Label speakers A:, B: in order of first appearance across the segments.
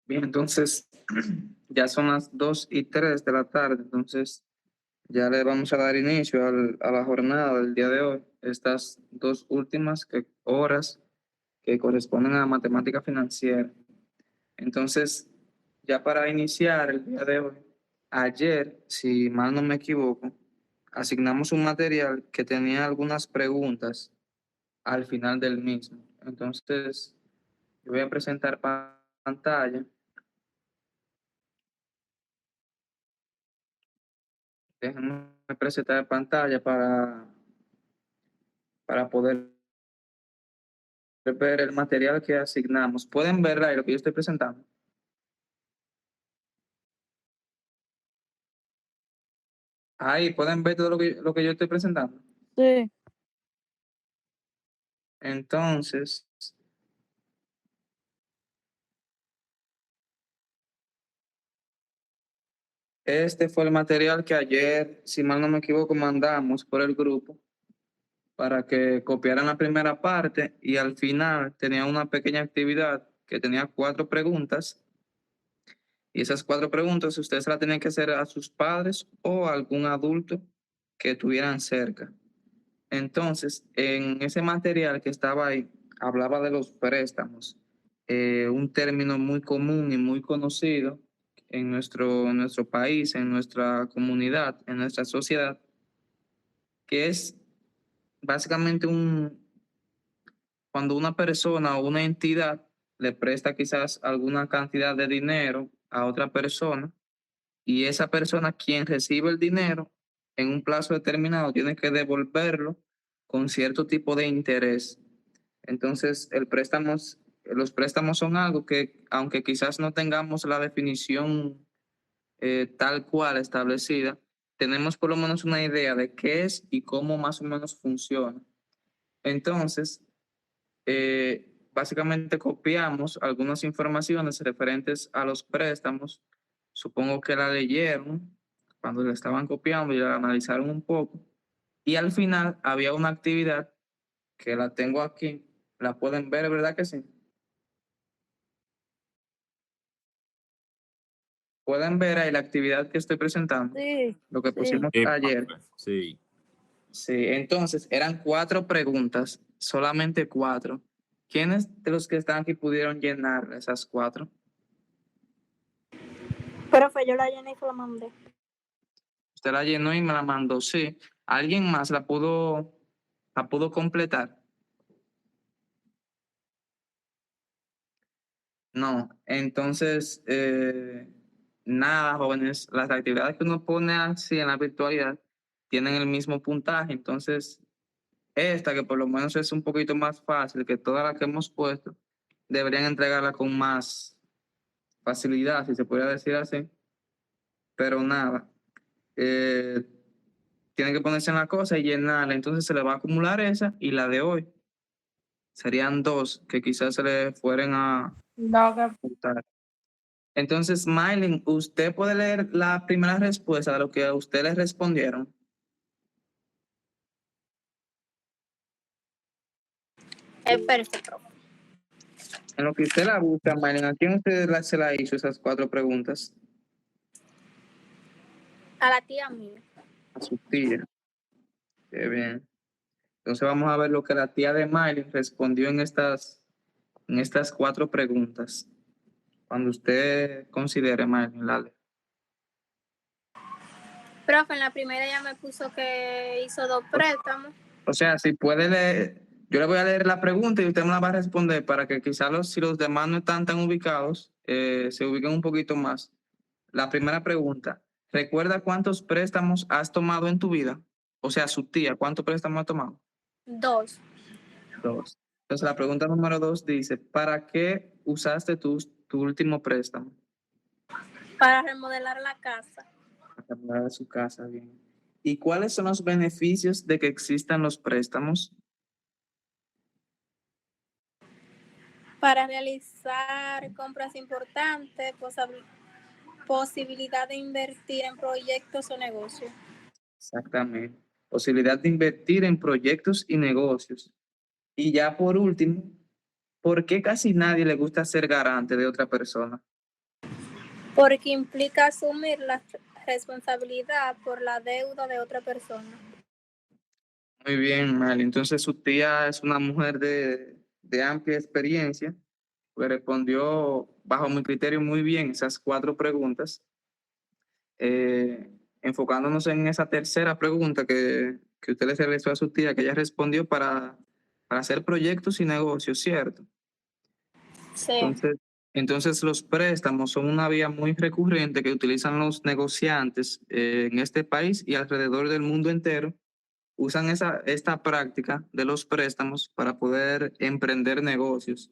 A: Bien, entonces ya son las 2:03 de la tarde, entonces ya le vamos a dar inicio a la jornada del día de hoy. Estas dos últimas horas que corresponden a matemática financiera. Entonces, ya para iniciar el día de hoy, ayer, si mal no me equivoco, asignamos un material que tenía algunas preguntas al final del mismo. Entonces, yo voy a presentar pantalla. Déjenme presentar pantalla para poder ver el material que asignamos. ¿Pueden ver ahí lo que yo estoy presentando? Ahí, ¿pueden ver todo lo que yo estoy presentando?
B: Sí.
A: Entonces, este fue el material que ayer, si mal no me equivoco, mandamos por el grupo para que copiaran la primera parte y al final tenía una pequeña actividad que tenía 4 preguntas. Y esas 4 preguntas ustedes se las tienen que hacer a sus padres o a algún adulto que tuvieran cerca. Entonces, en ese material que estaba ahí, hablaba de los préstamos, un término muy común y muy conocido en nuestro país, en nuestra comunidad, en nuestra sociedad, que es básicamente cuando una persona o una entidad le presta quizás alguna cantidad de dinero a otra persona y esa persona quien recibe el dinero en un plazo determinado tiene que devolverlo con cierto tipo de interés. Entonces, los préstamos son algo que, aunque quizás no tengamos la definición tal cual establecida, tenemos por lo menos una idea de qué es y cómo más o menos funciona. Entonces, básicamente copiamos algunas informaciones referentes a los préstamos. Supongo que la leyeron cuando la estaban copiando y la analizaron un poco. Y al final había una actividad que la tengo aquí. La pueden ver, ¿verdad que sí? Pueden ver ahí la actividad que estoy presentando,
B: Sí,
A: lo que
B: sí.
A: pusimos ayer.
C: Sí.
A: Sí, entonces eran 4 preguntas, solamente 4. ¿Quiénes de los que están aquí pudieron llenar esas 4?
B: Profe, yo la llené y se la mandé.
A: Usted la llenó y me la mandó, sí. ¿Alguien más la pudo completar? No. Entonces, nada, jóvenes, las actividades que uno pone así en la virtualidad tienen el mismo puntaje. Entonces, esta que por lo menos es un poquito más fácil que todas las que hemos puesto, deberían entregarla con más facilidad, si se puede decir así. Pero nada, eh, tienen que ponerse en la cosa y llenarla. Entonces se le va a acumular esa y la de hoy. Serían 2 que quizás se le fueran a
B: No, que
A: juntar. Entonces, Mylin, ¿usted puede leer la primera respuesta de lo que a usted le respondieron?
B: espérese, profe.
A: En lo que usted la busca, Mylin, ¿a quién usted se la hizo esas 4 preguntas?
B: A la tía mía.
A: A su tía. Qué bien. Entonces vamos a ver lo que la tía de Mylin respondió en estas 4 preguntas. Cuando usted considere, Mylin, la lee.
B: Profe, en la primera ella me puso que hizo 2 préstamos.
A: O sea, si puede leer, yo le voy a leer la pregunta y usted me la va a responder para que quizás si los demás no están tan ubicados, se ubiquen un poquito más. La primera pregunta, ¿recuerda cuántos préstamos has tomado en tu vida? O sea, su tía, ¿cuántos préstamos ha tomado?
B: 2.
A: 2. Entonces, la pregunta número 2 dice, ¿para qué usaste tu último préstamo?
B: Para remodelar la casa.
A: Para reparar su casa, bien. ¿Y cuáles son los beneficios de que existan los préstamos?
B: Para realizar compras importantes, posibilidad de invertir en proyectos o negocios.
A: Exactamente. Posibilidad de invertir en proyectos y negocios. Y ya por último, ¿por qué casi nadie le gusta ser garante de otra persona?
B: Porque implica asumir la responsabilidad por la deuda de otra persona.
A: Muy bien, Mali. Entonces su tía es una mujer de amplia experiencia, que respondió bajo mi criterio muy bien esas 4 preguntas. Enfocándonos en esa tercera pregunta que usted le realizó a su tía, que ella respondió para hacer proyectos y negocios, ¿cierto?
B: Sí.
A: Entonces los préstamos son una vía muy recurrente que utilizan los negociantes en este país y alrededor del mundo entero. Usan esta práctica de los préstamos para poder emprender negocios.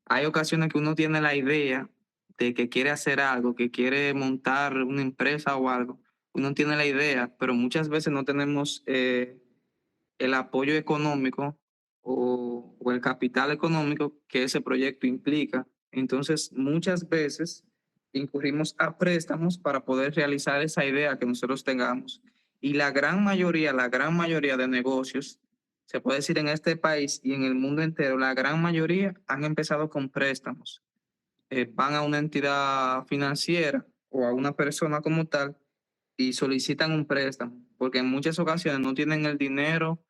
A: Hay ocasiones que uno tiene la idea de que quiere hacer algo, que quiere montar una empresa o algo. Uno tiene la idea, pero muchas veces no tenemos el apoyo económico o el capital económico que ese proyecto implica. Entonces, muchas veces incurrimos a préstamos para poder realizar esa idea que nosotros tengamos. Y la gran mayoría de negocios, se puede decir en este país y en el mundo entero, la gran mayoría han empezado con préstamos. Van a una entidad financiera o a una persona como tal y solicitan un préstamo, porque en muchas ocasiones no tienen el dinero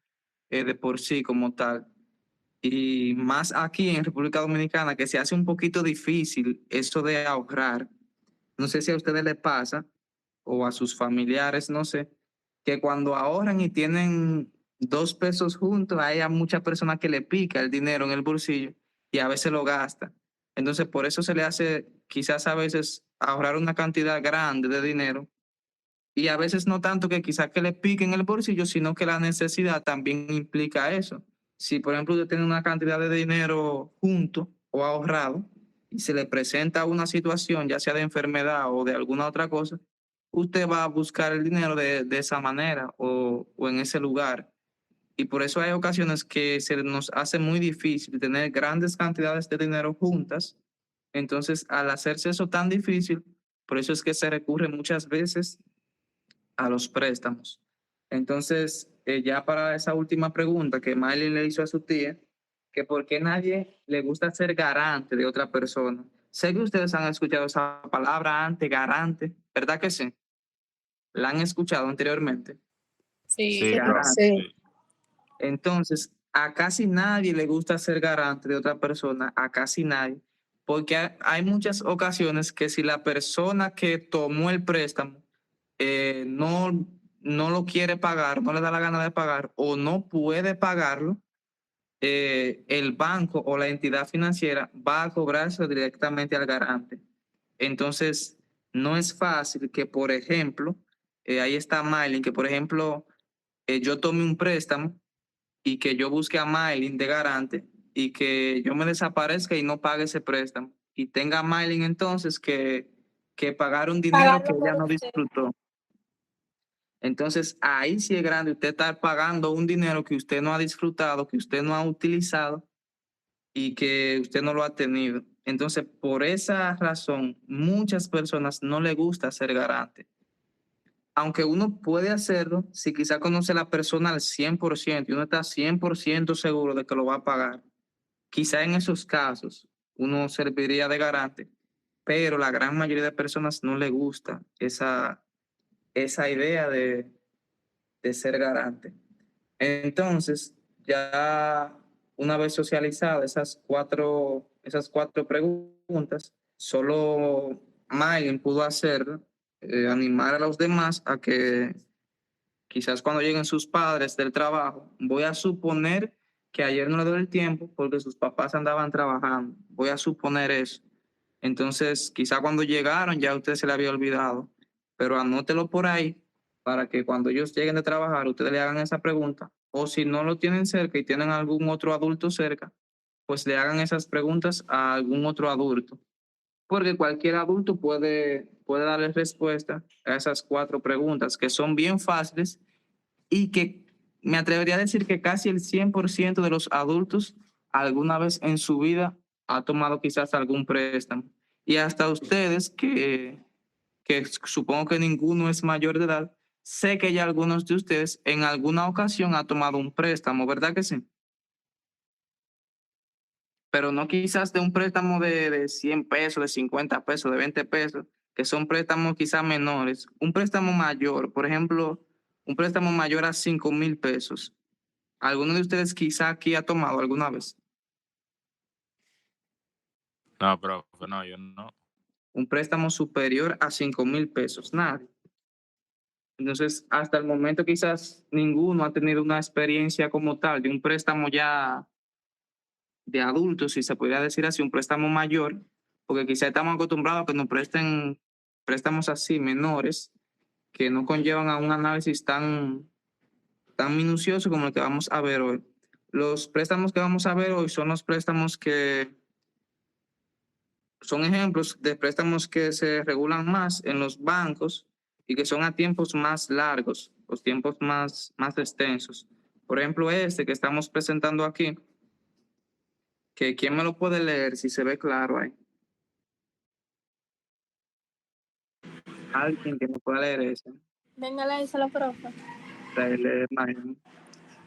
A: de por sí como tal. Y más aquí en República Dominicana, que se hace un poquito difícil eso de ahorrar. No sé si a ustedes les pasa o a sus familiares, no sé, que cuando ahorran y tienen 2 pesos juntos, hay a muchas personas que le pica el dinero en el bolsillo y a veces lo gasta. Entonces, por eso se le hace quizás a veces ahorrar una cantidad grande de dinero y a veces no tanto que quizás que le pique en el bolsillo, sino que la necesidad también implica eso. Si, por ejemplo, usted tiene una cantidad de dinero junto o ahorrado y se le presenta una situación, ya sea de enfermedad o de alguna otra cosa, usted va a buscar el dinero de esa manera o en ese lugar. Y por eso hay ocasiones que se nos hace muy difícil tener grandes cantidades de dinero juntas. Entonces, al hacerse eso tan difícil, por eso es que se recurre muchas veces a los préstamos. Entonces, ya para esa última pregunta que Miley le hizo a su tía, que por qué nadie le gusta ser garante de otra persona. Sé que ustedes han escuchado esa palabra antes, garante, ¿verdad que sí? ¿La han escuchado anteriormente?
B: Sí,
C: Sí, claro.
A: Garante.
B: sí.
A: Entonces, a casi nadie le gusta ser garante de otra persona, a casi nadie, porque hay muchas ocasiones que si la persona que tomó el préstamo no lo quiere pagar, no le da la gana de pagar o no puede pagarlo, el banco o la entidad financiera va a cobrarse directamente al garante. Entonces, no es fácil que, por ejemplo, ahí está Mylin, que por ejemplo, yo tome un préstamo y que yo busque a Mylin de garante y que yo me desaparezca y no pague ese préstamo. Y tenga Mylin entonces que pagar un dinero que
B: Pagarlo
A: ella
B: por
A: no
B: usted.
A: disfrutó. Entonces, ahí sí es grande usted estar pagando un dinero que usted no ha disfrutado, que usted no ha utilizado y que usted no lo ha tenido. Entonces, por esa razón, muchas personas no les gusta ser garante. Aunque uno puede hacerlo si quizá conoce a la persona al 100% y uno está 100% seguro de que lo va a pagar. Quizá en esos casos uno serviría de garante, pero la gran mayoría de personas no le gusta esa idea de ser garante. Entonces, ya una vez socializadas esas cuatro preguntas, solo Miley pudo hacer, animar a los demás a que quizás cuando lleguen sus padres del trabajo, voy a suponer que ayer no le dio el tiempo porque sus papás andaban trabajando, voy a suponer eso. Entonces, quizá cuando llegaron ya a usted se le había olvidado, pero anótelo por ahí para que cuando ellos lleguen de trabajar, ustedes le hagan esa pregunta. O si no lo tienen cerca y tienen algún otro adulto cerca, pues le hagan esas preguntas a algún otro adulto. Porque cualquier adulto puede darle respuesta a esas 4 preguntas que son bien fáciles y que me atrevería a decir que casi el 100% de los adultos alguna vez en su vida ha tomado quizás algún préstamo. Y hasta ustedes, que supongo que ninguno es mayor de edad, sé que ya algunos de ustedes en alguna ocasión ha tomado un préstamo, ¿verdad que sí? Pero no quizás de un préstamo de 100 pesos, de 50 pesos, de 20 pesos, que son préstamos quizás menores. Un préstamo mayor, por ejemplo, un préstamo mayor a 5,000 pesos. ¿Alguno de ustedes quizá aquí ha tomado alguna vez?
C: No, profe, no, yo no.
A: Un préstamo superior a 5,000 pesos, nadie. Entonces, hasta el momento quizás ninguno ha tenido una experiencia como tal de un préstamo ya de adultos, si se podría decir así, un préstamo mayor, porque quizás estamos acostumbrados a que nos presten préstamos así menores, que no conllevan a un análisis tan minucioso como el que vamos a ver hoy. Los préstamos que vamos a ver hoy son los préstamos que son ejemplos de préstamos que se regulan más en los bancos y que son a tiempos más largos, los tiempos más extensos. Por ejemplo, este que estamos presentando aquí, que quién me lo puede leer si se ve claro ahí. Alguien que me pueda leer eso.
B: Venga, le dice la profe.
A: Leer, Mariam.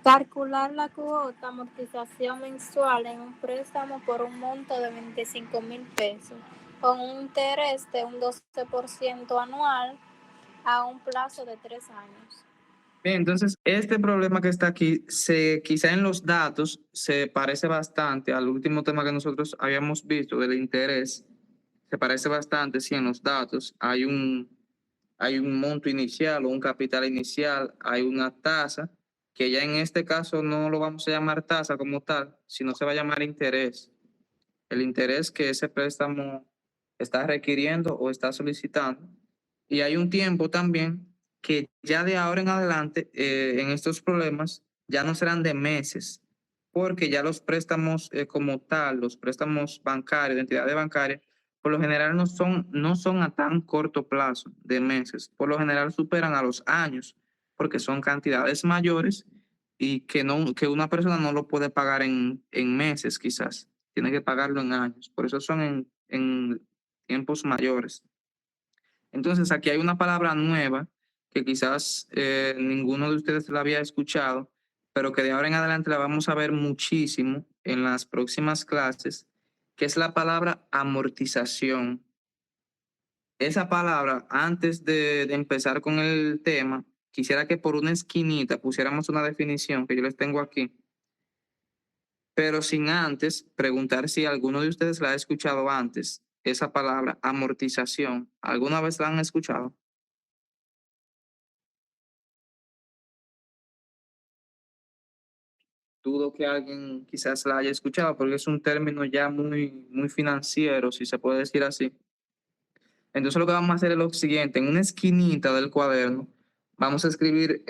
B: Calcular la cuota amortización mensual en un préstamo por un monto de 25,000 pesos, con un interés de un 12% anual a un plazo de 3 años.
A: Bien, entonces este problema que está aquí, quizá en los datos se parece bastante al último tema que nosotros habíamos visto del interés. Se parece bastante, sí, en los datos. Hay un monto inicial o un capital inicial, hay una tasa, que ya en este caso no lo vamos a llamar tasa como tal, sino se va a llamar interés. El interés que ese préstamo está requiriendo o está solicitando. Y hay un tiempo también que ya de ahora en adelante en estos problemas ya no serán de meses, porque ya los préstamos como tal, los préstamos bancarios, de entidades bancarias, por lo general no son a tan corto plazo de meses, por lo general superan a los años, porque son cantidades mayores y que una persona no lo puede pagar en meses quizás, tiene que pagarlo en años, por eso son en tiempos mayores. Entonces, aquí hay una palabra nueva que quizás ninguno de ustedes la había escuchado, pero que de ahora en adelante la vamos a ver muchísimo en las próximas clases, que es la palabra amortización. Esa palabra, antes de empezar con el tema, quisiera que por una esquinita pusiéramos una definición que yo les tengo aquí, pero sin antes preguntar si alguno de ustedes la ha escuchado antes, esa palabra amortización. ¿Alguna vez la han escuchado? Dudo que alguien quizás la haya escuchado porque es un término ya muy financiero, si se puede decir así. Entonces lo que vamos a hacer es lo siguiente, en una esquinita del cuaderno vamos a escribir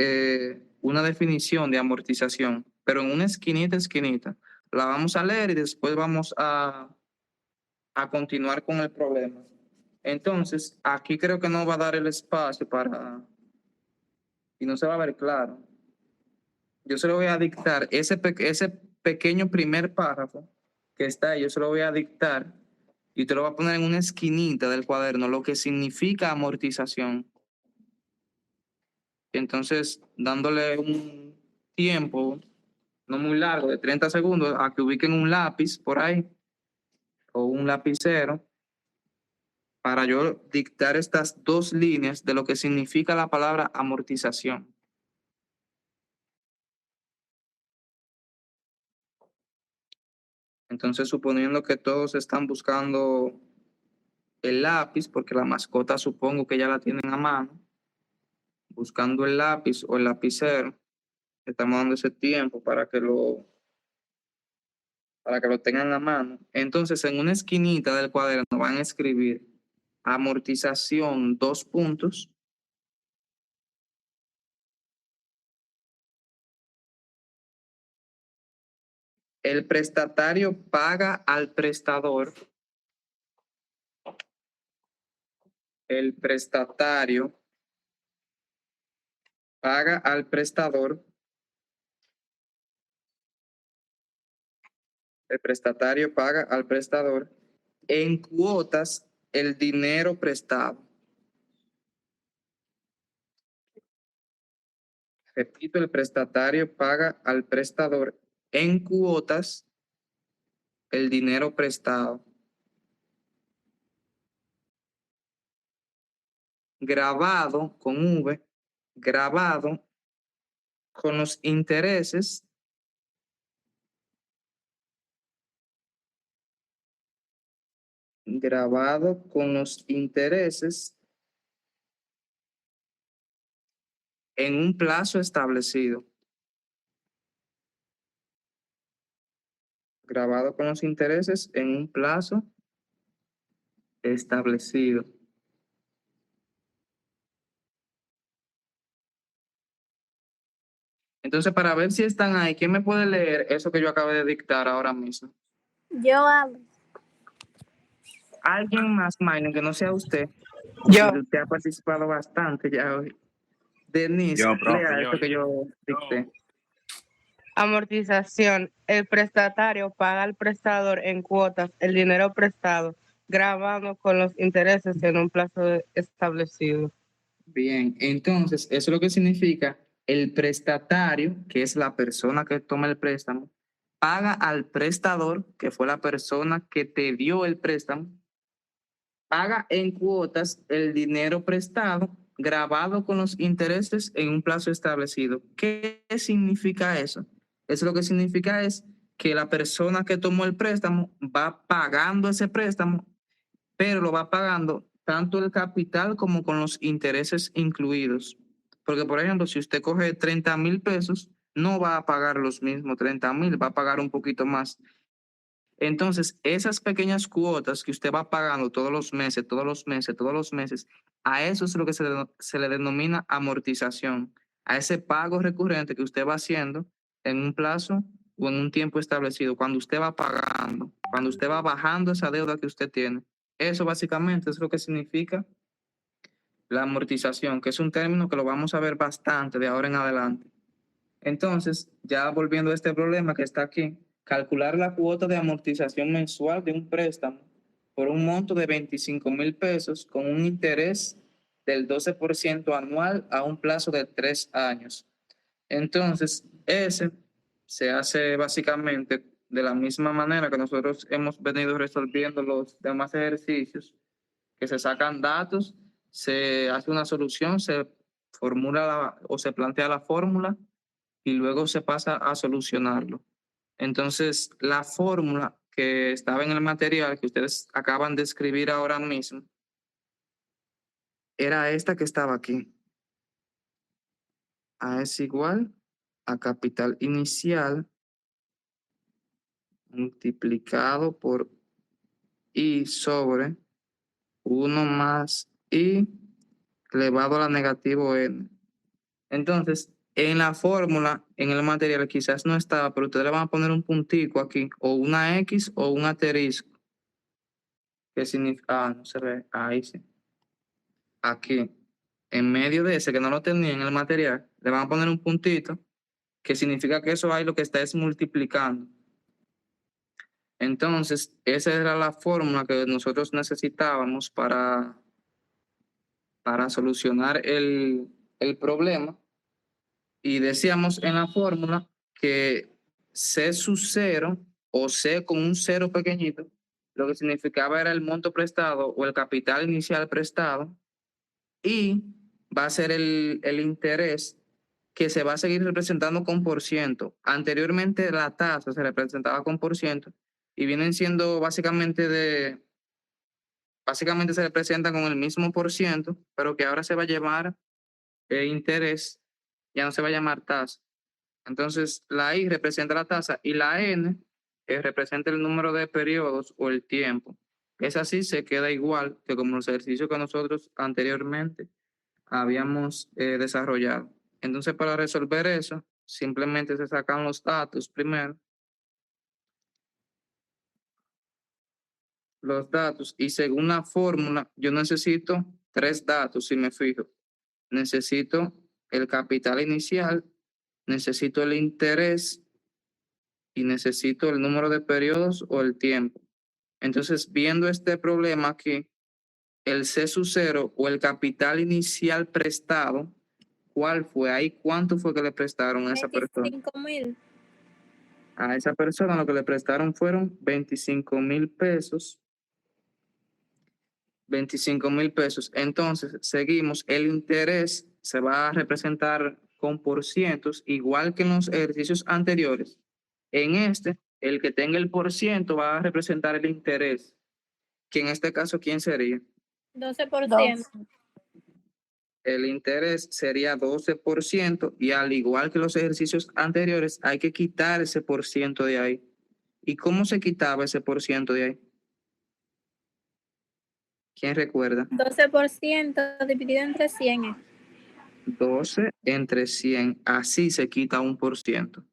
A: una definición de amortización, pero en una esquinita, la vamos a leer y después vamos a continuar con el problema. Entonces, aquí creo que no va a dar el espacio y no se va a ver claro. Yo se lo voy a dictar, ese pequeño primer párrafo que está ahí, yo se lo voy a dictar y te lo voy a poner en una esquinita del cuaderno, lo que significa amortización. Entonces, dándole un tiempo no muy largo, de 30 segundos, a que ubiquen un lápiz por ahí o un lapicero para yo dictar estas dos líneas de lo que significa la palabra amortización. Entonces, suponiendo que todos están buscando el lápiz, porque la mascota supongo que ya la tienen a mano, buscando el lápiz o el lapicero, estamos dando ese tiempo para que lo tengan a mano. Entonces, en una esquinita del cuaderno van a escribir amortización, 2 puntos. El prestatario paga al prestador. El prestatario paga al prestador. El prestatario paga al prestador en cuotas el dinero prestado. Repito, el prestatario paga al prestador en cuotas el dinero prestado. grabado con V, grabado con los intereses en un plazo establecido. Grabado con los intereses en un plazo establecido. Entonces, para ver si están ahí, ¿quién me puede leer eso que yo acabo de dictar ahora mismo?
B: Yo hablo.
A: Alguien más, Maynard, que no sea usted.
D: Yo.
A: Usted ha participado bastante ya hoy. Denise,
C: Yo, profe,
A: lea
C: yo.
A: eso que yo dicté.
D: Amortización. El prestatario paga al prestador en cuotas el dinero prestado, grabando con los intereses en un plazo establecido.
A: Bien, entonces, eso es lo que significa el prestatario, que es la persona que toma el préstamo, paga al prestador, que fue la persona que te dio el préstamo, paga en cuotas el dinero prestado, grabado con los intereses en un plazo establecido. ¿Qué significa eso? Eso lo que significa es que la persona que tomó el préstamo va pagando ese préstamo, pero lo va pagando tanto el capital como con los intereses incluidos. Porque, por ejemplo, si usted coge 30,000 pesos, no va a pagar los mismos 30,000, va a pagar un poquito más. Entonces, esas pequeñas cuotas que usted va pagando todos los meses, a eso es lo que se le denomina amortización, a ese pago recurrente que usted va haciendo en un plazo o en un tiempo establecido, cuando usted va pagando, cuando usted va bajando esa deuda que usted tiene. Eso básicamente es lo que significa la amortización, que es un término que lo vamos a ver bastante de ahora en adelante. Entonces, ya volviendo a este problema que está aquí, calcular la cuota de amortización mensual de un préstamo por un monto de 25,000 pesos con un interés del 12% anual a un plazo de 3 años. Entonces, ese se hace básicamente de la misma manera que nosotros hemos venido resolviendo los demás ejercicios, que se sacan datos, se hace una solución, se formula o se plantea la fórmula y luego se pasa a solucionarlo. Entonces, la fórmula que estaba en el material que ustedes acaban de escribir ahora mismo era esta que estaba aquí. A es igual a capital inicial multiplicado por I sobre 1 más I elevado a la negativo N. Entonces, en la fórmula, en el material quizás no estaba, pero ustedes le van a poner un puntico aquí, o una X o un asterisco. ¿Qué significa? No se ve. Ahí sí. Aquí, en medio de ese que no lo tenía en el material, le van a poner un puntito, que significa que eso ahí lo que está es multiplicando. Entonces, esa era la fórmula que nosotros necesitábamos para solucionar el problema. Y decíamos en la fórmula que C sub 0 o C con un cero pequeñito, lo que significaba era el monto prestado o el capital inicial prestado, y va a ser el interés que se va a seguir representando con por ciento. Anteriormente la tasa se representaba con por ciento y vienen siendo básicamente se representan con el mismo por ciento, pero que ahora se va a llamar interés, ya no se va a llamar tasa. Entonces, la I representa la tasa y la N representa el número de periodos o el tiempo. Es así, se queda igual que como los ejercicios que nosotros anteriormente habíamos desarrollado. Entonces, para resolver eso, simplemente se sacan los datos primero. Los datos, y según la fórmula, yo necesito 3 datos, si me fijo. Necesito el capital inicial, necesito el interés y necesito el número de periodos o el tiempo. Entonces, viendo este problema aquí, el C sub 0 o el capital inicial prestado, ¿cuál fue? Ahí, ¿cuánto fue que le prestaron a esa persona?
B: 25,000.
A: A esa persona lo que le prestaron fueron 25,000 pesos. 25,000 pesos. Entonces, seguimos, el interés se va a representar con porcientos, igual que en los ejercicios anteriores. En este, el que tenga el porciento va a representar el interés, que en este caso, ¿quién sería?
B: 12%.
A: El interés sería 12% y al igual que los ejercicios anteriores, hay que quitar ese porciento de ahí. ¿Y cómo se quitaba ese porciento de ahí? ¿Quién recuerda?
B: 12% dividido entre 100 es
A: 12 entre 100, así se quita 1%.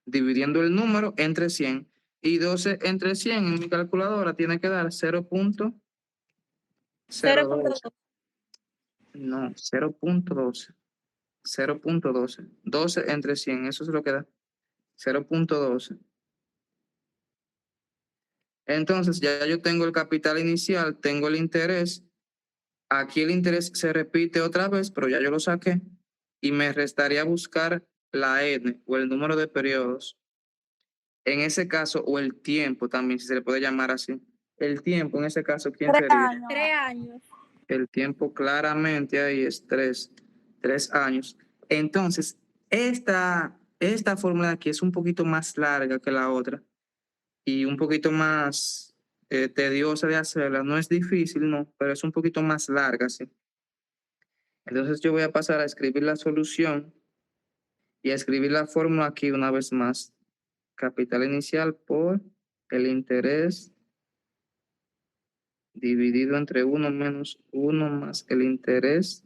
A: Dividiendo el número entre 100 y 12 entre 100 en mi calculadora tiene que dar 0.02.
B: 0.2.
A: No, 0.12. 0.12. 12 entre 100, eso es lo que da. 0.12. Entonces ya yo tengo el capital inicial, tengo el interés. Aquí el interés se repite otra vez, pero ya yo lo saqué. Y me restaría buscar la n o el número de periodos. En ese caso, o el tiempo también, si se le puede llamar así. El tiempo, en ese caso, ¿quién
B: 3
A: sería?
B: años. 3 años.
A: El tiempo claramente ahí es 3 años. Entonces, esta fórmula de aquí es un poquito más larga que la otra y un poquito más tediosa de hacerla. No es difícil, no, pero es un poquito más larga, sí. Entonces yo voy a pasar a escribir la solución y a escribir la fórmula aquí una vez más. Capital inicial por el interés dividido entre 1 menos 1 más el interés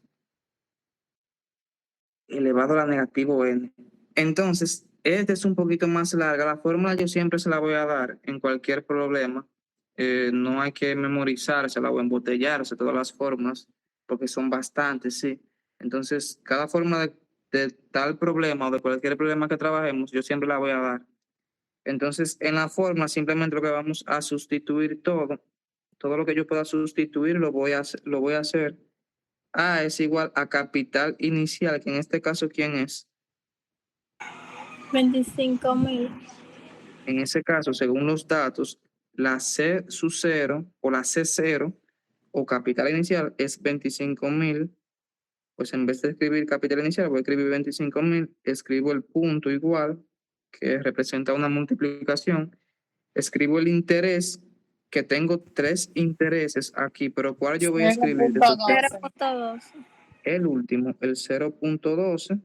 A: elevado a la negativo n. Entonces, este es un poquito más larga. La fórmula yo siempre se la voy a dar en cualquier problema. No hay que memorizársela o embotellarse todas las fórmulas, porque son bastantes, sí. Entonces, cada forma de tal problema o de cualquier problema que trabajemos, yo siempre la voy a dar. Entonces, en la fórmula simplemente lo que vamos a sustituir todo lo que yo pueda sustituir lo voy a hacer. A es igual a capital inicial, que en este caso, ¿quién es?
B: 25,000.
A: En ese caso, según los datos, la C sub 0 o la C0 o capital inicial es 25,000. Pues en vez de escribir capital inicial, voy a escribir 25,000. Escribo el punto igual, que representa una multiplicación. Escribo el interés, que tengo 3 intereses aquí, pero ¿cuál yo voy a escribir?
B: 0.12.
A: El último, el 0.12.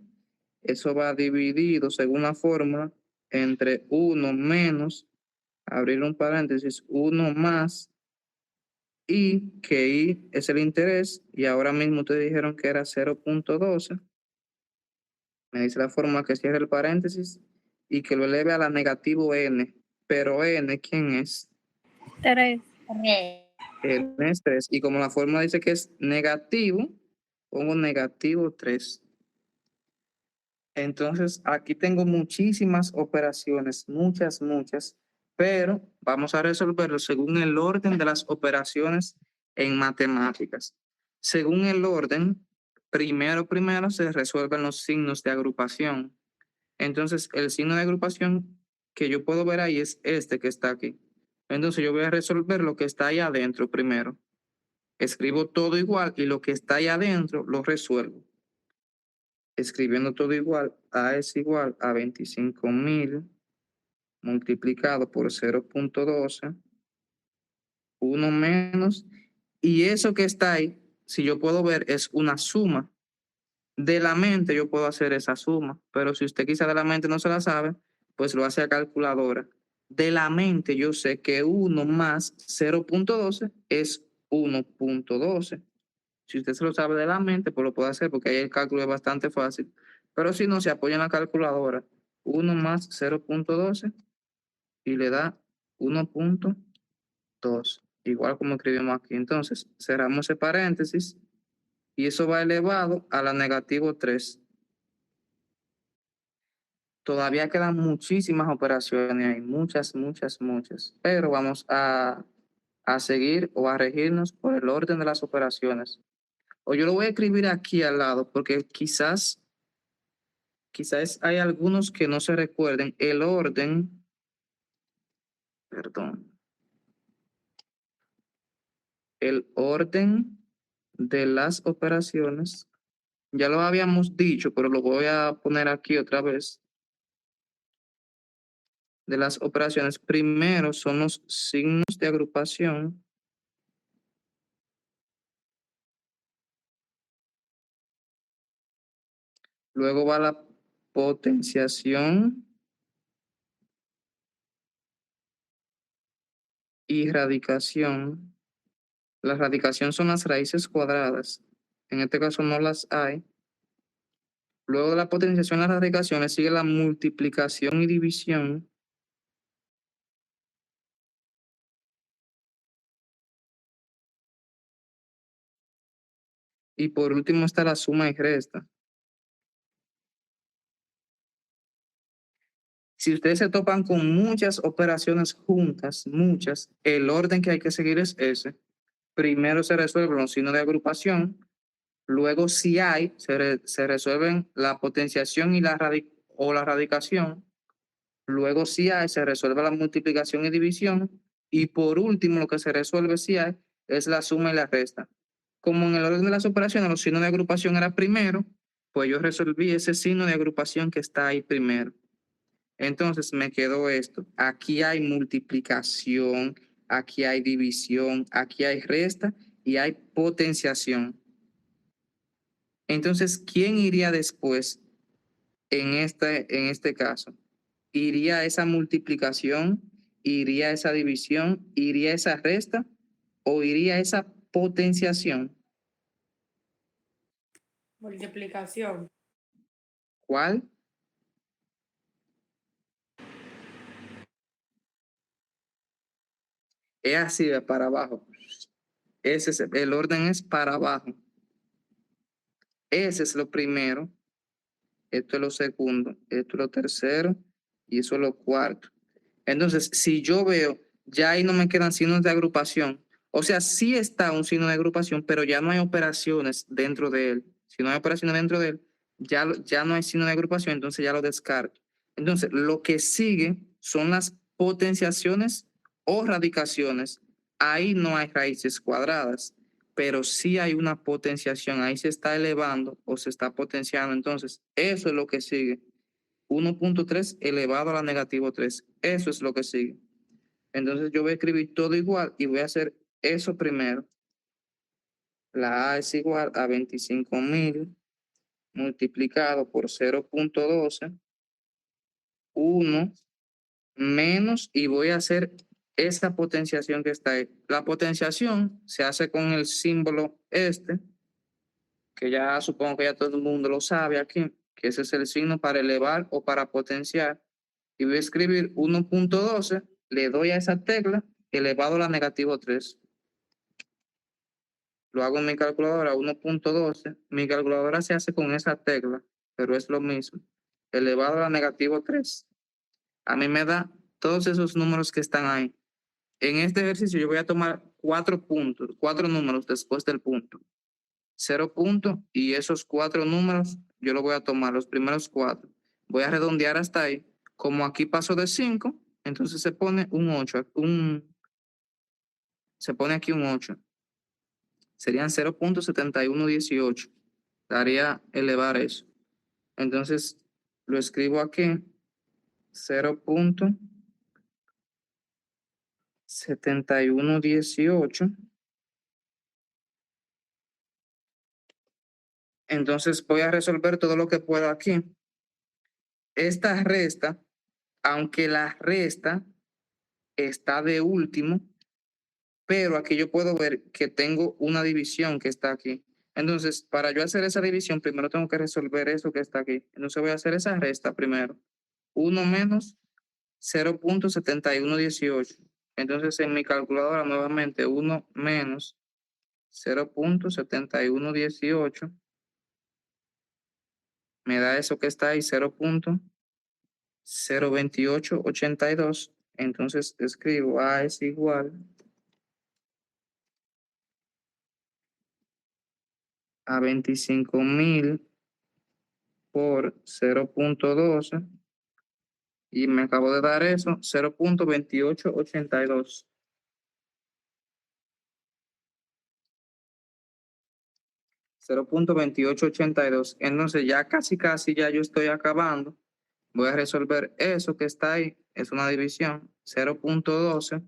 A: Eso va dividido según la fórmula entre 1 menos, abrir un paréntesis, 1 más I, que I es el interés, y ahora mismo ustedes dijeron que era 0.12. Me dice la fórmula que cierre el paréntesis y que lo eleve a la negativo n. Pero n, ¿quién es?
B: 3.
A: N es 3. Y como la fórmula dice que es negativo, pongo negativo 3. Entonces, aquí tengo muchísimas operaciones, muchas, pero vamos a resolverlo según el orden de las operaciones en matemáticas. Según el orden, primero se resuelven los signos de agrupación. Entonces, el signo de agrupación que yo puedo ver ahí es este que está aquí. Entonces, yo voy a resolver lo que está ahí adentro primero. Escribo todo igual y lo que está ahí adentro lo resuelvo. Escribiendo todo igual, A es igual a 25,000 multiplicado por 0.12, 1 menos, y eso que está ahí, si yo puedo ver, es una suma. De la mente yo puedo hacer esa suma, pero si usted quizá de la mente no se la sabe, pues lo hace a calculadora. De la mente yo sé que 1 más 0.12 es 1.12. Si usted se lo sabe de la mente, pues lo puede hacer porque ahí el cálculo es bastante fácil. Pero si no, se apoya en la calculadora. 1 más 0.12 y le da 1.2. Igual como escribimos aquí. Entonces, cerramos ese paréntesis y eso va elevado a la negativo 3. Todavía quedan muchísimas operaciones, hay muchas. Pero vamos a seguir o a regirnos por el orden de las operaciones. O yo lo voy a escribir aquí al lado porque quizás hay algunos que no se recuerden el orden, perdón. el orden de las operaciones. Ya lo habíamos dicho, pero lo voy a poner aquí otra vez. De las operaciones, primero son los signos de agrupación. Luego va la potenciación y radicación. La radicación son las raíces cuadradas. En este caso no las hay. Luego de la potenciación y la radicación le sigue la multiplicación y división. Y por último está la suma y resta. Si ustedes se topan con muchas operaciones juntas, muchas, el orden que hay que seguir es ese. Primero se resuelven los signos de agrupación, luego si hay, se resuelven la potenciación y la radicación, luego si hay, se resuelve la multiplicación y división, y por último lo que se resuelve si hay es la suma y la resta. Como en el orden de las operaciones los signos de agrupación era primero, pues yo resolví ese signo de agrupación que está ahí primero. Entonces me quedó esto. Aquí hay multiplicación, aquí hay división, aquí hay resta y hay potenciación. Entonces, ¿quién iría después en este caso? ¿Iría esa multiplicación? ¿Iría esa división? ¿Iría esa resta? ¿O iría esa potenciación?
D: Multiplicación.
A: ¿Cuál? Es así de para abajo. El orden es para abajo. Ese es lo primero. Esto es lo segundo, esto es lo tercero y eso es lo cuarto. Entonces, si yo veo, ya ahí no me quedan signos de agrupación. O sea, sí está un signo de agrupación, pero ya no hay operaciones dentro de él. Si no hay operaciones dentro de él, ya no hay signo de agrupación, entonces ya lo descarto. Entonces, lo que sigue son las potenciaciones o radicaciones. Ahí no hay raíces cuadradas, pero sí hay una potenciación. Ahí se está elevando o se está potenciando. Entonces, eso es lo que sigue. 1.3 elevado a la negativo 3. Eso es lo que sigue. Entonces yo voy a escribir todo igual y voy a hacer eso primero. La A es igual a 25.000 multiplicado por 0.12, 1 menos, y voy a hacer esa potenciación que está ahí. La potenciación se hace con el símbolo este, que ya supongo que ya todo el mundo lo sabe aquí, que ese es el signo para elevar o para potenciar. Y voy a escribir 1.12, le doy a esa tecla, elevado a la negativo 3. Lo hago en mi calculadora, 1.12. Mi calculadora se hace con esa tecla, pero es lo mismo. Elevado a la negativo 3. A mí me da todos esos números que están ahí. En este ejercicio yo voy a tomar 4 puntos, 4 números después del punto. 0 puntos y esos 4 números yo los voy a tomar, los primeros 4. Voy a redondear hasta ahí. Como aquí paso de 5, entonces se pone un 8. Se pone aquí un 8. Serían 0.7118. Daría elevar eso. Entonces lo escribo aquí. 0.7118. Entonces voy a resolver todo lo que pueda aquí. Esta resta, aunque la resta está de último, pero aquí yo puedo ver que tengo una división que está aquí. Entonces, para yo hacer esa división, primero tengo que resolver eso que está aquí. Entonces voy a hacer esa resta primero. 1 menos 0.7118. Entonces, en mi calculadora, nuevamente, 1 menos 0.7118 me da eso que está ahí, 0.02882. Entonces, escribo A es igual a 25.000 por 0.12 y me acabo de dar eso, 0.2882. 0.2882. Entonces ya casi ya yo estoy acabando. Voy a resolver eso que está ahí. Es una división. 0.12.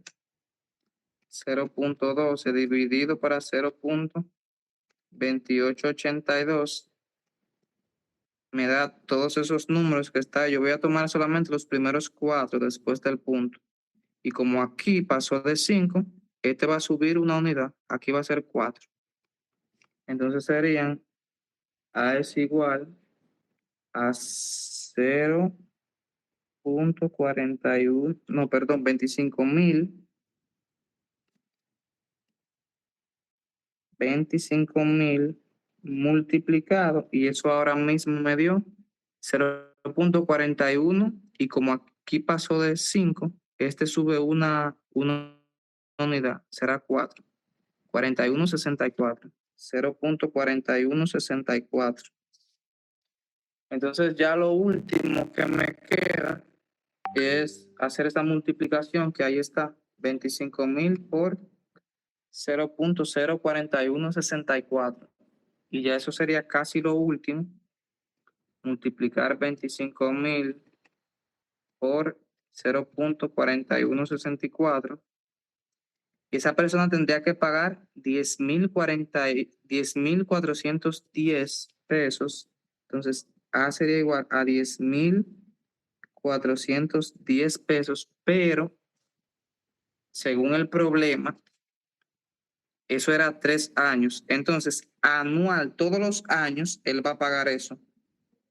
A: 0.12 dividido para 0.2882 me da todos esos números que está. Yo voy a tomar solamente los primeros 4 después del punto. Y como aquí pasó de 5, este va a subir una unidad. Aquí va a ser 4. Entonces serían A es igual a 0.41, no, perdón, 25.000 multiplicado, y eso ahora mismo me dio 0.41, y como aquí pasó de 5, este sube una unidad, será 4. 4164. 0.4164. Entonces ya lo último que me queda es hacer esta multiplicación, que ahí está, 25.000 por 0.04164. Y ya eso sería casi lo último. Multiplicar 25.000 por 0.4164. Y esa persona tendría que pagar 10.410 pesos. Entonces, A sería igual a 10.410 pesos, pero según el problema, eso era 3 años. Entonces, anual, todos los años, él va a pagar eso.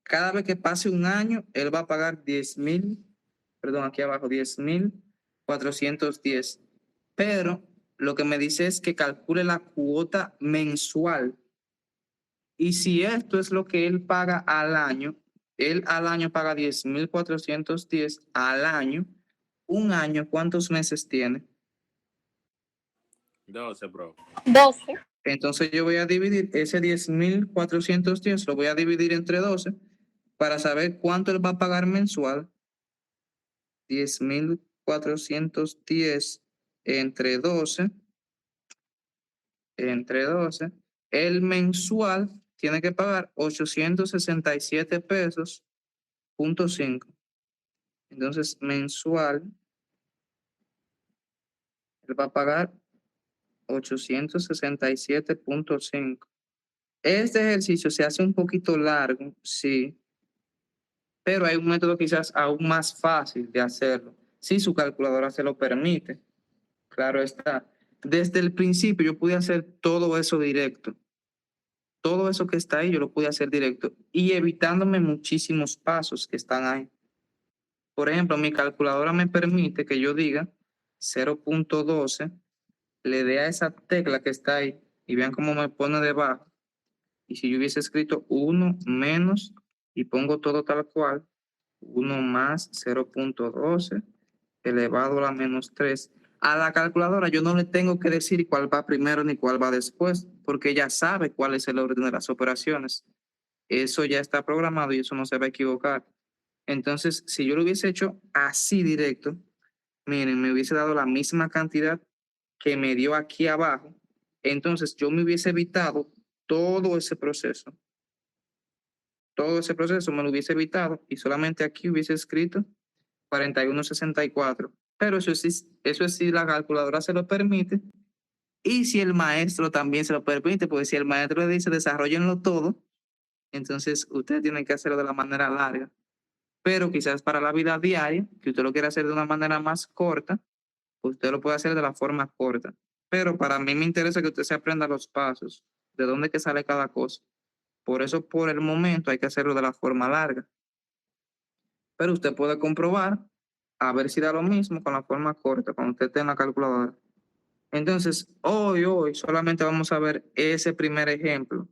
A: Cada vez que pase un año, él va a pagar 10.000, perdón, aquí abajo, 10.410. Pero lo que me dice es que calcule la cuota mensual. Y si esto es lo que él paga al año, él al año paga 10.410 al año. Un año, ¿cuántos meses tiene?
C: 12, profe.
B: 12.
A: Entonces yo voy a dividir ese 10.410, lo voy a dividir entre 12 para saber cuánto él va a pagar mensual. 10.410 entre 12. El mensual tiene que pagar 867 pesos, punto 5. Entonces, mensual, él va a pagar 867.5. Este ejercicio se hace un poquito largo, sí, pero hay un método quizás aún más fácil de hacerlo, si su calculadora se lo permite. Claro está. Desde el principio yo pude hacer todo eso directo. Todo eso que está ahí yo lo pude hacer directo y evitándome muchísimos pasos que están ahí. Por ejemplo, mi calculadora me permite que yo diga 0.12, le dé a esa tecla que está ahí y vean cómo me pone debajo. Y si yo hubiese escrito 1 menos y pongo todo tal cual, 1 más 0.12 elevado a la menos 3. A la calculadora yo no le tengo que decir cuál va primero ni cuál va después, porque ella sabe cuál es el orden de las operaciones. Eso ya está programado y eso no se va a equivocar. Entonces, si yo lo hubiese hecho así directo, miren, me hubiese dado la misma cantidad que me dio aquí abajo. Entonces, yo me hubiese evitado todo ese proceso. Todo ese proceso me lo hubiese evitado y solamente aquí hubiese escrito 4164. Pero eso es si la calculadora se lo permite y si el maestro también se lo permite, porque si el maestro le dice desarrollenlo todo, entonces usted tiene que hacerlo de la manera larga. Pero quizás para la vida diaria, que usted lo quiera hacer de una manera más corta, usted lo puede hacer de la forma corta. Pero para mí me interesa que usted se aprenda los pasos, de dónde que sale cada cosa. Por eso, por el momento, hay que hacerlo de la forma larga. Pero usted puede comprobar a ver si da lo mismo con la forma corta, cuando usted esté en la calculadora. Entonces, hoy solamente vamos a ver ese primer ejemplo.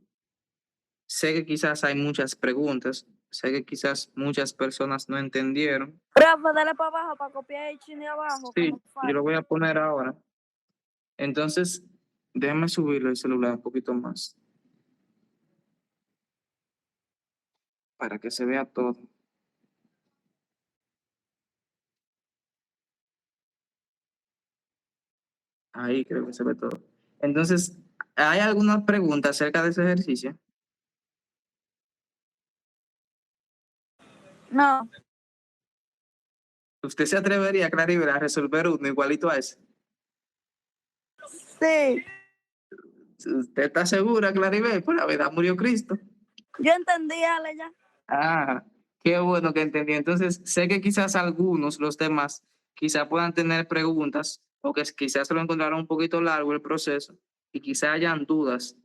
A: Sé que quizás hay muchas preguntas, sé que quizás muchas personas no entendieron.
E: Rafa, dale para abajo para copiar el chino abajo.
A: Sí,
E: como
A: yo
E: falta.
A: lo voy a poner ahora. Entonces, déjame subirlo el celular un poquito más para que se vea todo. Ahí creo que se ve todo. Entonces, ¿hay alguna pregunta acerca de ese ejercicio?
E: No,
A: ¿Usted se atrevería, Claribel, a resolver uno igualito a ese?
E: sí.
A: ¿Usted está segura, Claribel? Por la verdad murió Cristo.
E: Yo entendí, Ale, ya.
A: Ah, qué bueno que entendí. Entonces, sé que quizás algunos, los demás, quizás puedan tener preguntas o que quizás se lo encontraron un poquito largo el proceso y quizás hayan dudas.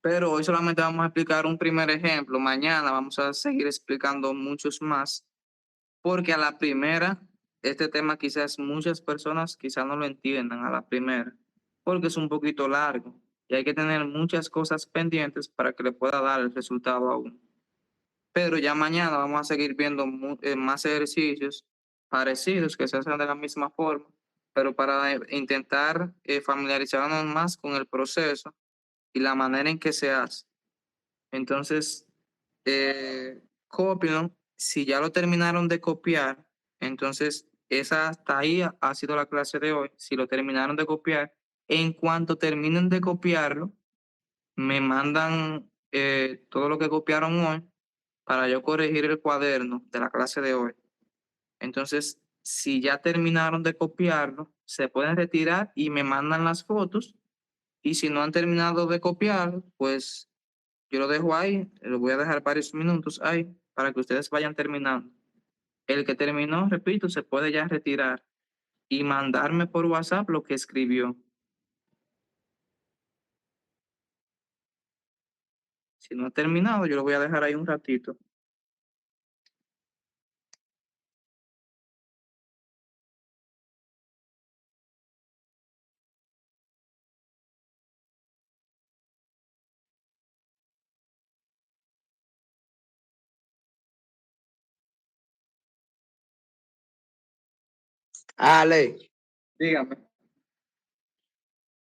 A: Pero hoy solamente vamos a explicar un primer ejemplo. Mañana vamos a seguir explicando muchos más, porque a la primera, este tema quizás muchas personas quizás no lo entiendan a la primera, porque es un poquito largo y hay que tener muchas cosas pendientes para que le pueda dar el resultado a uno. Pero ya mañana vamos a seguir viendo más ejercicios parecidos que se hacen de la misma forma, pero para intentar familiarizarnos más con el proceso y la manera en que se hace. Entonces, cópienlo. Si ya lo terminaron de copiar, entonces esa hasta ahí ha sido la clase de hoy. Si lo terminaron de copiar, en cuanto terminen de copiarlo, me mandan todo lo que copiaron hoy para yo corregir el cuaderno de la clase de hoy. Entonces, si ya terminaron de copiarlo, se pueden retirar y me mandan las fotos. Y si no han terminado de copiarlo, pues yo lo dejo ahí, lo voy a dejar varios minutos ahí para que ustedes vayan terminando. El que terminó, repito, se puede ya retirar y mandarme por WhatsApp lo que escribió. Si no ha terminado, yo lo voy a dejar ahí un ratito.
F: Ale,
A: Dígame.